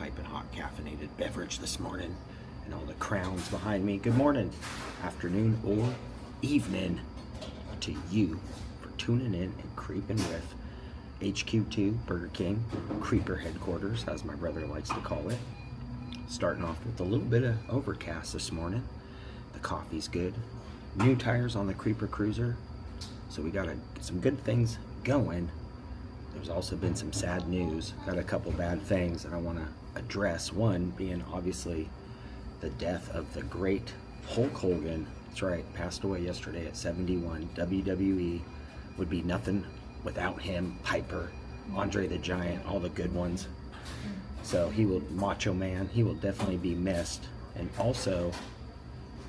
piping hot caffeinated beverage this morning, and all the crowns behind me. Good morning, afternoon, or evening to you for tuning in and creeping with HQ2 Burger King Creeper headquarters, as my brother likes to call it. Starting off with a little bit of overcast this morning. The coffee's good. New tires on the Creeper Cruiser, so we got some good things going. There's also been some sad news. Got a couple bad things that I want to address. One being obviously the death of the great Hulk Hogan. That's right, passed away yesterday at 71. WWE would be nothing without him. Piper, Andre the Giant, all the good ones. So he will, Macho Man, he will definitely be missed. And also,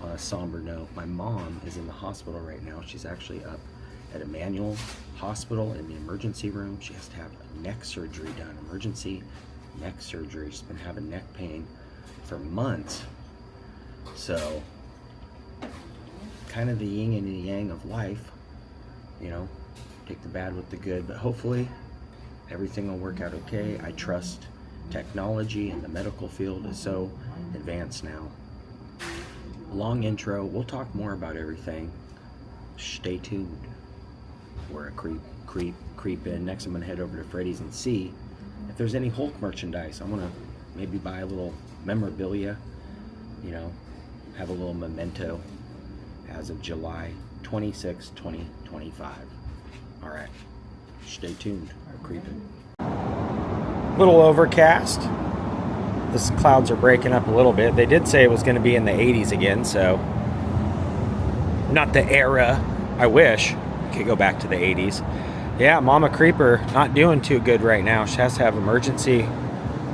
on a somber note, my mom is in the hospital right now. She's actually up at Emmanuel Hospital in the emergency room. She has to have neck surgery done, emergency neck surgery. She's been having neck pain for months. So, kind of the yin and the yang of life, you know, take the bad with the good, but hopefully everything will work out okay. I trust technology and the medical field is so advanced now. Long intro, we'll talk more about everything. Stay tuned. We're a creep in. Next I'm gonna head over to Freddy's and see if there's any Hulk merchandise. I wanna maybe buy a little memorabilia, you know, have a little memento as of July 26, 2025. All right, stay tuned. We're creeping. Little overcast. These clouds are breaking up a little bit. They did say it was going to be in the 80s again, so not the era. I wish I could go back to the 80s. Yeah, Mama Creeper not doing too good right now. She has to have emergency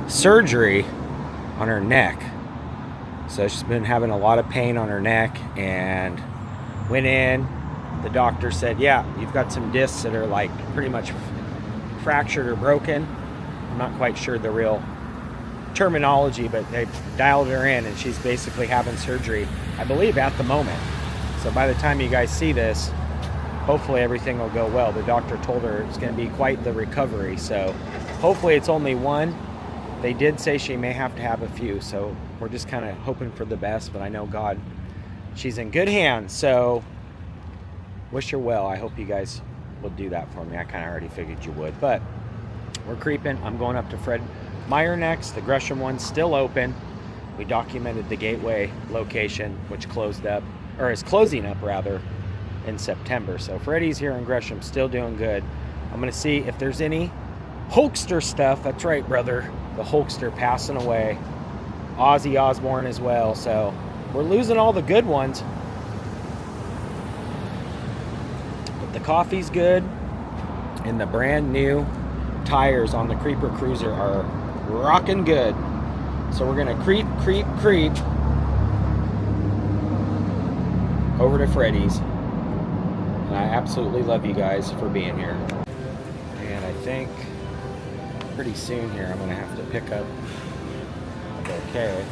surgery on her neck. So she's been having a lot of pain on her neck, and went in. The doctor said, yeah, you've got some discs that are like pretty much fractured or broken. I'm not quite sure the real terminology, but they dialed her in and she's basically having surgery, I believe, at the moment. So by the time you guys see this, hopefully everything will go well. The doctor told her it's going to be quite the recovery, so hopefully it's only one. They did say she may have to have a few, so we're just kind of hoping for the best, but I know God, she's in good hands, so wish her well. I hope you guys will do that for me. I kind of already figured you would, but we're creeping. I'm going up to Fred Meyer next. The Gresham one's still open. We documented the Gateway location, which closed up, or is closing up rather, in September. So Freddy's here in Gresham, still doing good. I'm gonna see if there's any Hulkster stuff. That's right, brother. The Hulkster passing away. Ozzy Osbourne as well. So we're losing all the good ones. But the coffee's good, and the brand new tires on the Creeper Cruiser are rocking good. So we're gonna creep over to Freddy's, and I absolutely love you guys for being here. And I think pretty soon here I'm gonna have to pick up a bouquet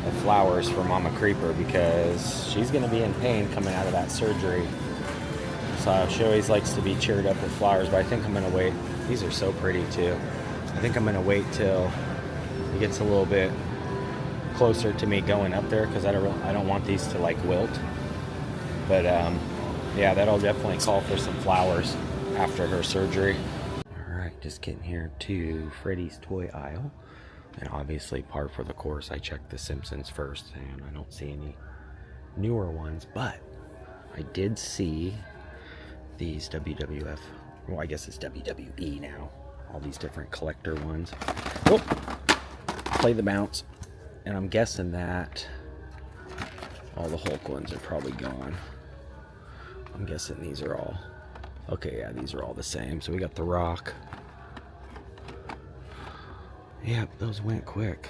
of flowers for Mama Creeper, because she's gonna be in pain coming out of that surgery. So she always likes to be cheered up with flowers, but I think I'm gonna wait. These are so pretty too. I think I'm gonna wait till it gets a little bit closer to me going up there, because I don't want these to like wilt. But yeah, that'll definitely call for some flowers after her surgery. All right, just getting here to Freddy's toy aisle, and obviously par for the course, I checked the Simpsons first, and I don't see any newer ones, but I did see these WWF, well, I guess it's WWE now, all these different collector ones. Oh, play the bounce. And I'm guessing that all the Hulk ones are probably gone. I'm guessing these are all, okay, yeah, these are all the same. So we got The Rock. Yeah, those went quick.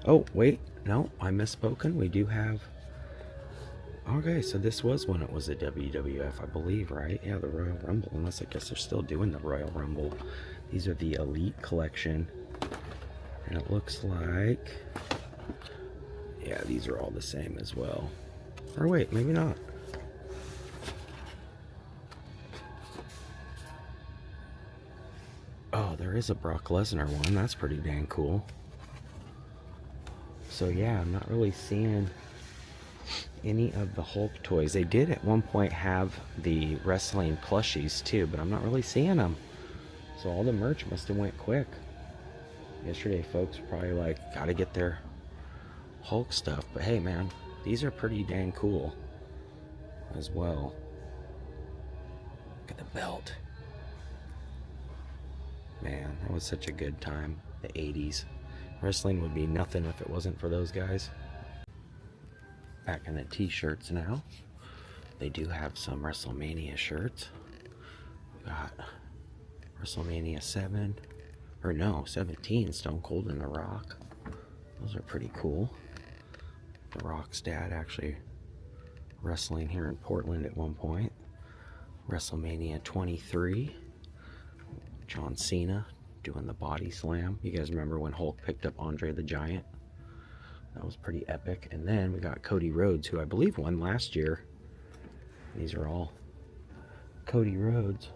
Oh, wait, no, I misspoken. We do have, okay, so this was when it was a WWF, I believe, right? Yeah, the Royal Rumble, unless I guess they're still doing the Royal Rumble. These are the Elite Collection. And it looks like, yeah, these are all the same as well. Or wait, maybe not. Oh, there is a Brock Lesnar one. That's pretty dang cool. So yeah, I'm not really seeing any of the Hulk toys. They did at one point have the wrestling plushies too, but I'm not really seeing them. So all the merch must have went quick. Yesterday, folks were probably like, gotta get their Hulk stuff. But hey, man, these are pretty dang cool as well. Look at the belt. Man, that was such a good time. The 80s. Wrestling would be nothing if it wasn't for those guys. Back in the t-shirts now. They do have some WrestleMania shirts. We got WrestleMania 7. Or no, 17. Stone Cold and The Rock. Those are pretty cool. The Rock's dad actually wrestling here in Portland at one point. WrestleMania 23. John Cena doing the body slam. You guys remember when Hulk picked up Andre the Giant? That was pretty epic. And then we got Cody Rhodes, who I believe won last year. These are all Cody Rhodes.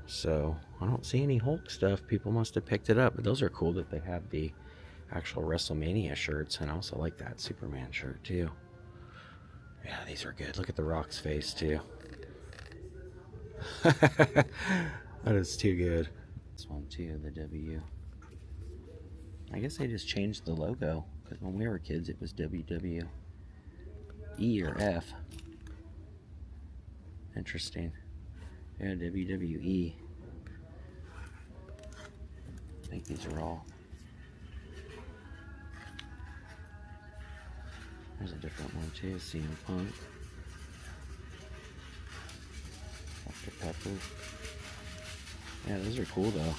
So I don't see any Hulk stuff. People must have picked it up. But those are cool that they have the actual WrestleMania shirts. And I also like that Superman shirt too. Yeah, these are good. Look at the Rock's face too. That is too good. This one too, the W. I guess they just changed the logo, because when we were kids it was WWE or F. Interesting. Yeah, WWE. I think these are all. There's a different one too, CM Punk. Dr. Pepper. Yeah, those are cool though.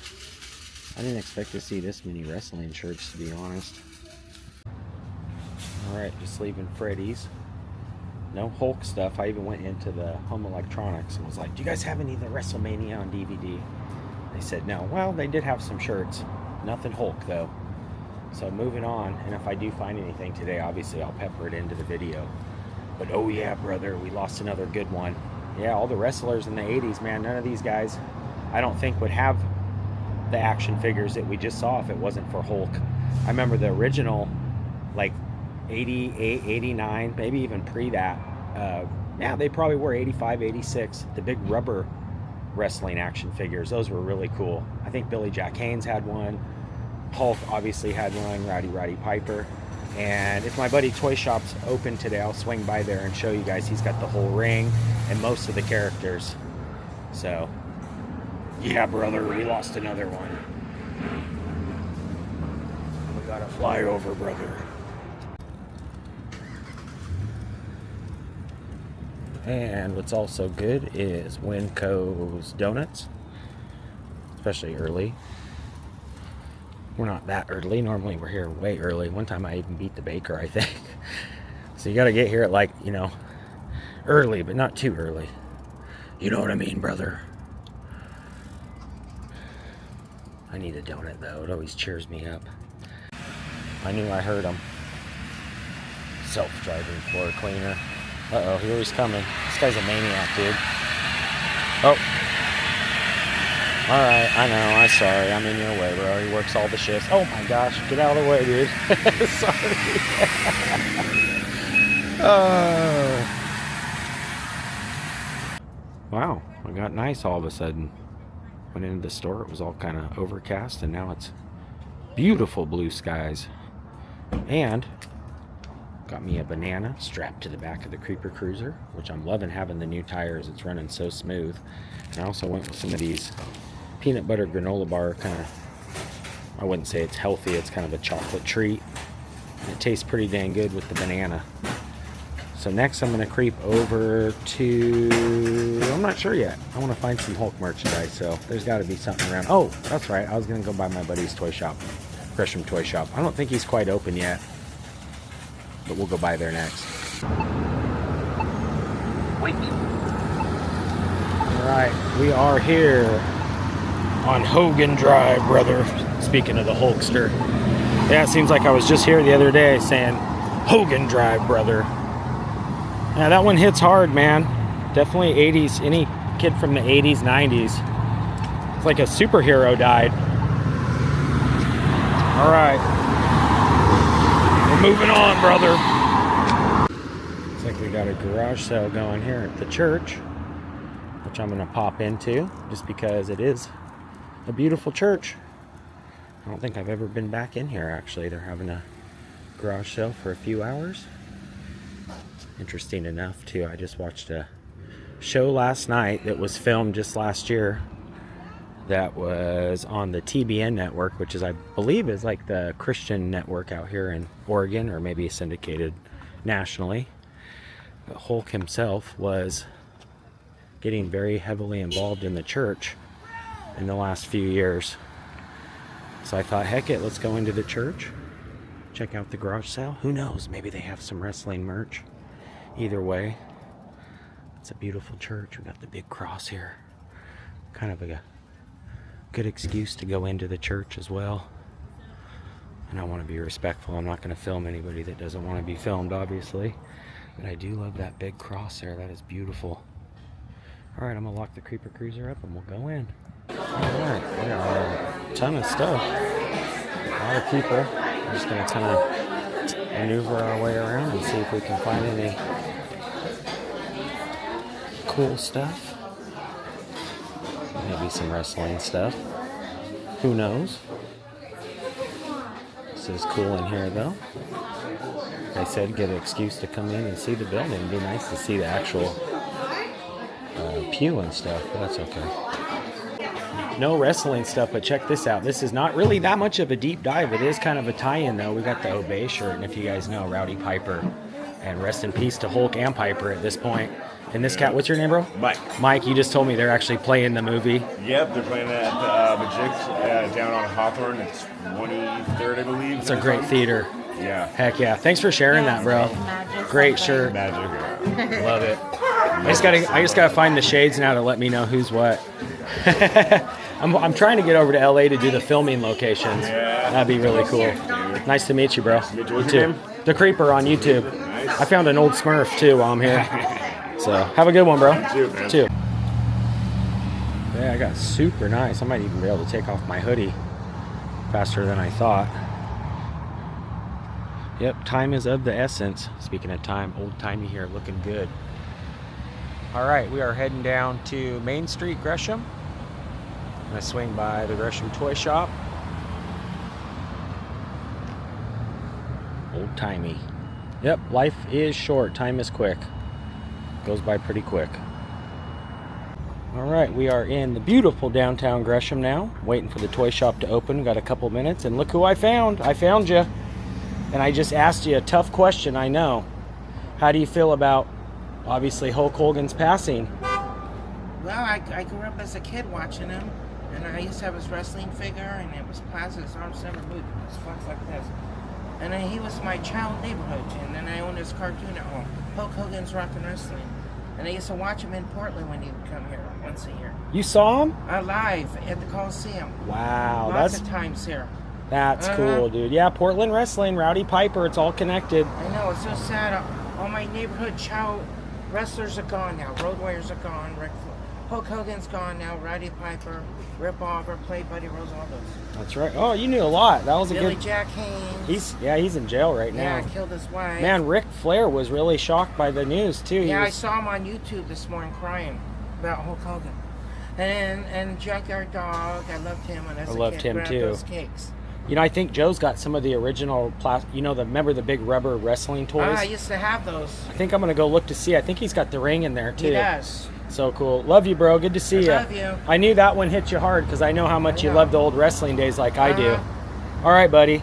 I didn't expect to see this many wrestling shirts, to be honest. Alright, just leaving Freddy's. No Hulk stuff. I even went into the home electronics and was like, do you guys have any of the WrestleMania on DVD? They said no. Well, they did have some shirts. Nothing Hulk though. So moving on, and if I do find anything today, obviously I'll pepper it into the video. But oh yeah, brother, we lost another good one. Yeah, all the wrestlers in the 80s, man, none of these guys I don't think would have the action figures that we just saw if it wasn't for Hulk. I remember the original, like 88, 89, maybe even pre that. Yeah, they probably were 85, 86. The big rubber wrestling action figures, those were really cool. I think Billy Jack Haynes had one. Hulk obviously had one, Roddy Piper. And if my buddy Toy Shop's open today, I'll swing by there and show you guys. He's got the whole ring and most of the characters. So yeah, brother, we lost another one. We gotta fly over, brother. And what's also good is Winco's Donuts, especially early. We're not that early. Normally we're here way early. One time I even beat the baker, I think. So you gotta get here at like, you know, early, but not too early. You know what I mean, brother? I need a donut though, it always cheers me up. I knew I heard him. Self-driving floor cleaner. Uh-oh, here he's coming. This guy's a maniac, dude. Oh. Alright, I know, I'm sorry. I'm in your way, bro. He works all the shifts. Oh my gosh, get out of the way, dude. Sorry. Wow, it got nice all of a sudden. Went into the store, it was all kind of overcast, and now it's beautiful blue skies. And got me a banana strapped to the back of the Creeper Cruiser, which I'm loving having the new tires. It's running so smooth. And I also went with some of these peanut butter granola bar, kind of, I wouldn't say it's healthy, it's kind of a chocolate treat. And it tastes pretty dang good with the banana. So next I'm going to creep over to, I'm not sure yet. I want to find some Hulk merchandise, so there's got to be something around. Oh, that's right. I was going to go by my buddy's toy shop, Gresham Toy Shop. I don't think he's quite open yet, but we'll go by there next. Wait. All right, we are here on Hogan Drive, brother. Speaking of the Hulkster. Yeah, it seems like I was just here the other day saying Hogan Drive, brother. Yeah, that one hits hard, man. Definitely 80s. Any kid from the 80s, 90s looked like a superhero died. All right. We're moving on, brother. Looks like we got a garage sale going here at the church, which I'm gonna pop into just because it is a beautiful church. I don't think I've ever been back in here, actually. They're having a garage sale for a few hours. Interesting enough, too. I just watched a show last night that was filmed just last year that was on the TBN network, which is, I believe, is like the Christian network out here in Oregon, or maybe syndicated nationally. But Hulk himself was getting very heavily involved in the church in the last few years. So I thought, heck it, let's go into the church, check out the garage sale. Who knows, maybe they have some wrestling merch. Either way, it's a beautiful church. We got the big cross here. Kind of a good excuse to go into the church as well. And I want to be respectful. I'm not going to film anybody that doesn't want to be filmed, obviously. But I do love that big cross there. That is beautiful. All right, I'm going to lock the Creeper Cruiser up and we'll go in. Alright, there are a ton of stuff. A lot of people. We're just going to kind of maneuver our way around and see if we can find any cool stuff. Maybe some wrestling stuff. Who knows? This is cool in here, though. Like I said, get an excuse to come in and see the building. It'd be nice to see the actual pew and stuff, but that's okay. No wrestling stuff, but check this out. This is not really that much of a deep dive. It is kind of a tie-in, though. We got the Obey shirt, and if you guys know, Rowdy Piper, and rest in peace to Hulk and Piper at this point. And this cat, what's your name, bro? Mike. Mike, you just told me they're actually playing the movie. Yep, they're playing at the Majix down on Hawthorne. It's 23rd, I believe. It's a great theater. Yeah. Heck yeah. Thanks for sharing that, bro. Great shirt. Magic. Love it. I just gotta find the shades now to let me know who's what. I'm trying to get over to LA to do the filming locations. Yeah. That'd be really cool. Nice to meet you, bro. What's your name? The Creeper on YouTube. Nice. I found an old Smurf too while I'm here. So have a good one, bro. You too, man. Too. Yeah, I got super nice. I might even be able to take off my hoodie faster than I thought. Yep, time is of the essence. Speaking of time, old timey here, looking good. All right, we are heading down to Main Street, Gresham. I'm gonna swing by the Gresham Toy Shop. Old timey. Yep, life is short, time is quick. Goes by pretty quick. All right, we are in the beautiful downtown Gresham now, waiting for the toy shop to open. Got a couple minutes, and look who I found. I found you. And I just asked you a tough question, I know. How do you feel about, obviously, Hulk Hogan's passing? Well, I grew up as a kid watching him, and I used to have his wrestling figure, and it was plastic. His arms never moved. It was flex like this. And then he was my child neighborhood, and then I owned his cartoon at home, Hulk Hogan's Rockin' Wrestling. And I used to watch him in Portland when he would come here once a year. You saw him? Live at the Coliseum. Wow, Lots of times here. That's cool, dude. Yeah, Portland wrestling, Rowdy Piper, it's all connected. I know, it's so sad. All my neighborhood child wrestlers are gone now. Road Warriors are gone. Hulk Hogan's gone now. Rowdy Piper, Rip Auger, played Buddy Rose, all those. That's right. Oh, you knew a lot. That was a Billy good... Jack Haynes. He's in jail right now. Yeah, killed his wife. Man, Ric Flair was really shocked by the news, too. Yeah, I saw him on YouTube this morning crying about Hulk Hogan. And Junkyard Dog, I loved him when I was a loved kid. him, Grabbed too. those cakes. You know, I think Joe's got some of the original remember the big rubber wrestling toys? I used to have those. I think I'm going to go look to see. I think he's got the ring in there, too. He does. So cool. Love you, bro. Good to see you. Love you. I knew that one hit you hard because I know how much you love the old wrestling days like I do. All right, buddy.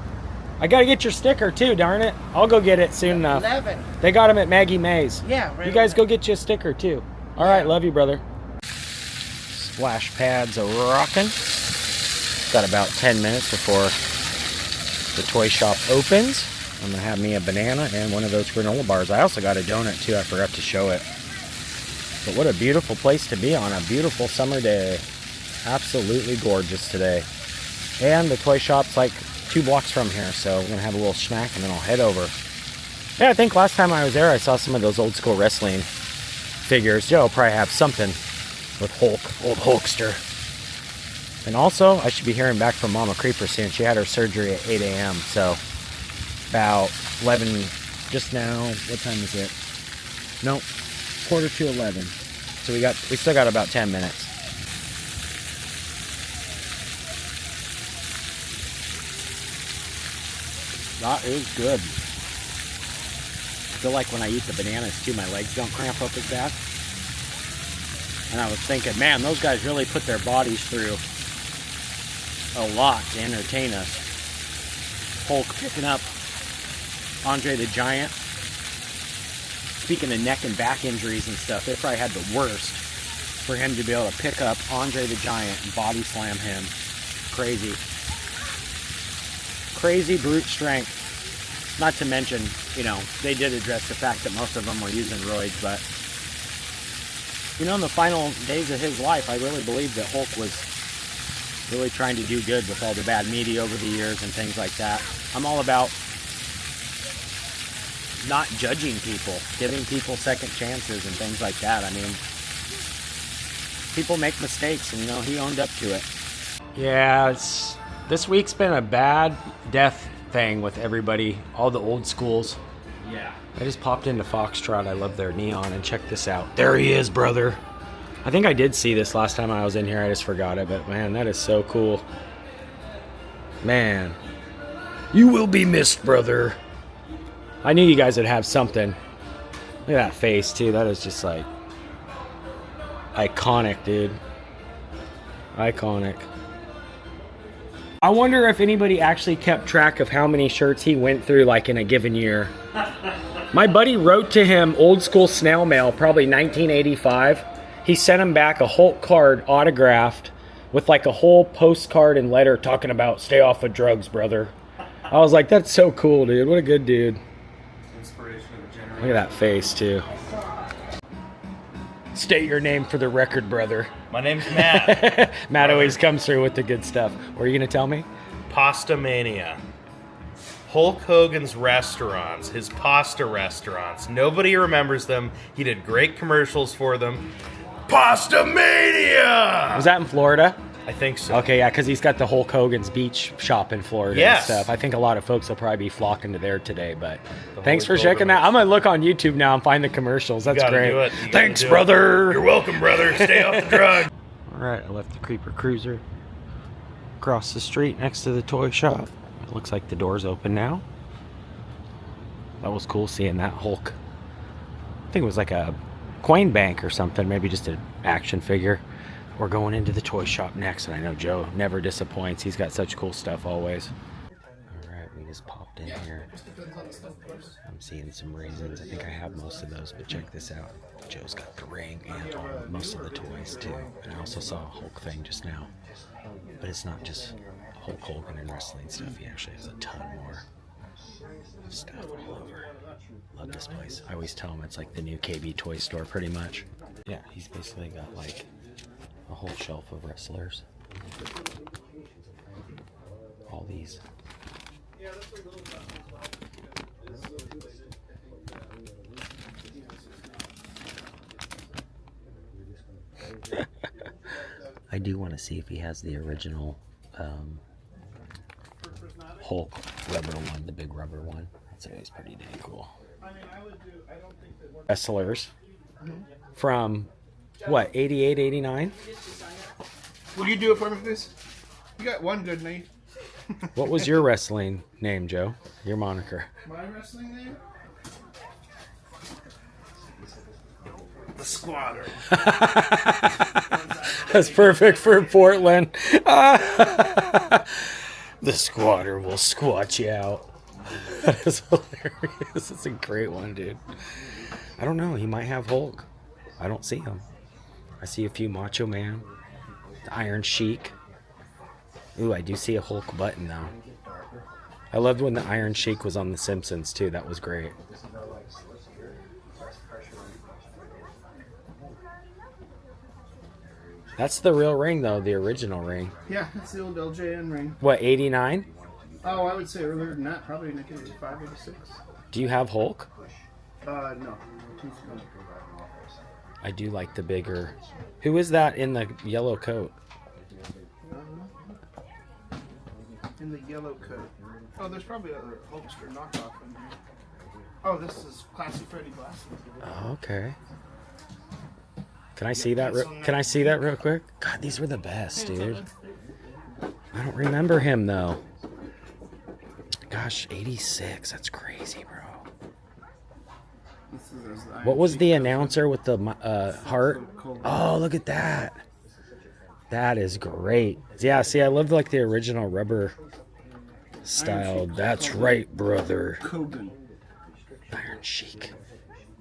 I got to get your sticker, too, darn it. I'll go get it soon enough. 11. They got them at Maggie Mae's. Yeah, right. You guys go get you a sticker, too. All right, love you, brother. Splash pads a rockin'. Got about 10 minutes before the toy shop opens. I'm gonna have me a banana and one of those granola bars. I also got a donut too, I forgot to show it. But what a beautiful place to be on a beautiful summer day. Absolutely gorgeous today. And the toy shop's like 2 blocks from here, so we're gonna have a little snack and then I'll head over. Yeah, I think last time I was there I saw some of those old school wrestling figures. Joe will probably have something with Hulk, old Hulkster. And also, I should be hearing back from Mama Creeper soon. She had her surgery at 8 a.m. So about 11, just now. What time is it? Nope, quarter to 11. So we still got about 10 minutes. That is good. I feel like when I eat the bananas too, my legs don't cramp up as bad. And I was thinking, man, those guys really put their bodies through a lot to entertain us. Hulk picking up Andre the Giant. Speaking of neck and back injuries and stuff, they probably had the worst for him to be able to pick up Andre the Giant and body slam him. Crazy. Crazy brute strength. Not to mention, you know, they did address the fact that most of them were using roids, but, you know, in the final days of his life, I really believe that Hulk was really trying to do good with all the bad media over the years and things like that. I'm all about not judging people, giving people second chances and things like that. I mean, people make mistakes, and, you know, he owned up to it. Yeah, this week's been a bad death thing with everybody, all the old schools. Yeah. I just popped into Foxtrot. I love their neon, and check this out. There he is, brother. I think I did see this last time I was in here. I just forgot it, but man, that is so cool. Man, you will be missed, brother. I knew you guys would have something. Look at that face, too. That is just like iconic, dude. Iconic. I wonder if anybody actually kept track of how many shirts he went through, like, in a given year. My buddy wrote to him old school snail mail, probably 1985. He sent him back a Hulk card autographed with, like, a whole postcard and letter talking about stay off of drugs, brother. I was like, that's so cool, dude. What a good dude. Look at that face, too. State your name for the record, brother. My name's Matt. Matt always comes through with the good stuff. What are you going to tell me? Pasta Mania. Hulk Hogan's restaurants, his pasta restaurants. Nobody remembers them. He did great commercials for them. Pasta Mania! Was that in Florida? I think so. Okay, yeah, because he's got the Hulk Hogan's beach shop in Florida and stuff. I think a lot of folks will probably be flocking to there today, but thanks for checking that. I'm going to look on YouTube now and find the commercials. That's great. Do it. Thanks, brother. You're welcome, brother. Stay off the drug. All right, I left the Creeper Cruiser across the street next to the toy shop. It looks like the door's open now. That was cool seeing that Hulk. I think it was like a coin bank or something, maybe just an action figure. We're going into the toy shop next, and I know Joe never disappoints. He's got such cool stuff always. All right, we just popped in here. I'm seeing some raisins. I think I have most of those, but check this out. Joe's got the ring and most of the toys too. And I also saw a Hulk thing just now. But it's not just Hulk Hogan and wrestling stuff. He actually has a ton more of stuff all over. Love this place. I always tell him it's like the new KB toy store pretty much. Yeah, he's basically got like a whole shelf of wrestlers. All these. I do want to see if he has the original Hulk rubber one, the big rubber one. That's always pretty dang cool. Wrestlers from what, 88, 89? Will you do it for me, please? You got one good name. What was your wrestling name, Joe? Your moniker? My wrestling name? The Squatter. That's perfect for Portland. The Squatter will squat you out. That is hilarious. It's a great one, dude. I don't know. He might have Hulk. I don't see him. I see a few Macho Man, the Iron Sheik. Ooh, I do see a Hulk button though. I loved when the Iron Sheik was on The Simpsons too. That was great. That's the real ring though, the original ring. Yeah, it's the old LJN ring. What, 89? Oh, I would say earlier than that, probably 85, 86. Do you have Hulk? No. I do like the bigger. Who is that in the yellow coat? in the yellow coat. Oh, there's probably other Hulkster knockoff in here. Oh, this is Classy Freddy glasses. Oh, okay. Can I see that? Can I see that real quick? God, these were the best, dude. I don't remember him though. Gosh, 86. That's crazy, bro. What was the announcer with the heart? Oh, look at that. That is great. Yeah, see, I loved like the original rubber style. That's right, brother. Hogan. Iron Sheik.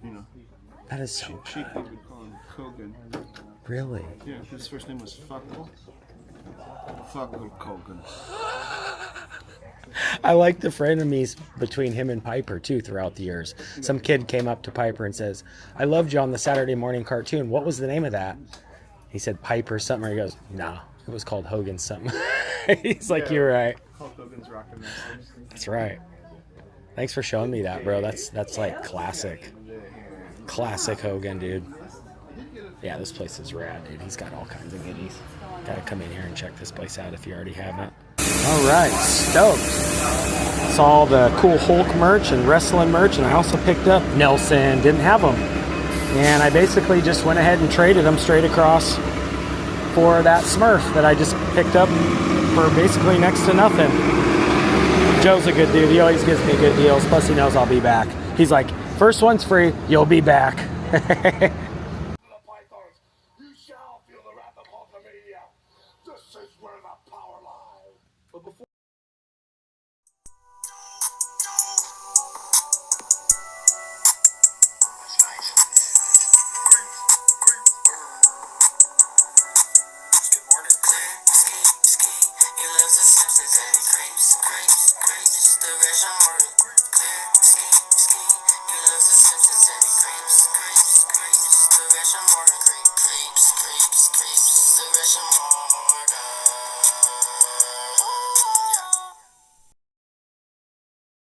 You know, That is so Sheik, they good. would call him Hogan. Really? Yeah, his first name was Fuckle. Fuckle Hogan. I like the frenemies between him and Piper too throughout the years. Some kid came up to Piper and says, "I loved you on the Saturday morning cartoon. What was the name of that?" He said Piper something, or he goes, "Nah, it was called Hogan something." He's like, Yeah. "You're right." Hulk Hogan's rocking this. That's right. Thanks for showing me that, bro. That's like classic Hogan, dude. Yeah, this place is rad, dude. He's got all kinds of goodies. Gotta come in here and check this place out if you already haven't. All right, stoked. Saw all the cool Hulk merch and wrestling merch, and I also picked up Nelson. Didn't have them, and I basically just went ahead and traded them straight across for that Smurf that I just picked up for basically next to nothing. Joe's a good dude. He always gives me good deals. Plus, he knows I'll be back. He's like, "First one's free. You'll be back." You shall feel the wrath of Hulkamania. This is where the power lies. But before Good morning, Klearski. He loves the Simpsons and he creeps. The Gresham morning. Klearski. He loves the Simpsons and he creeps. The Gresham morning. Creeps. The Gresham morning.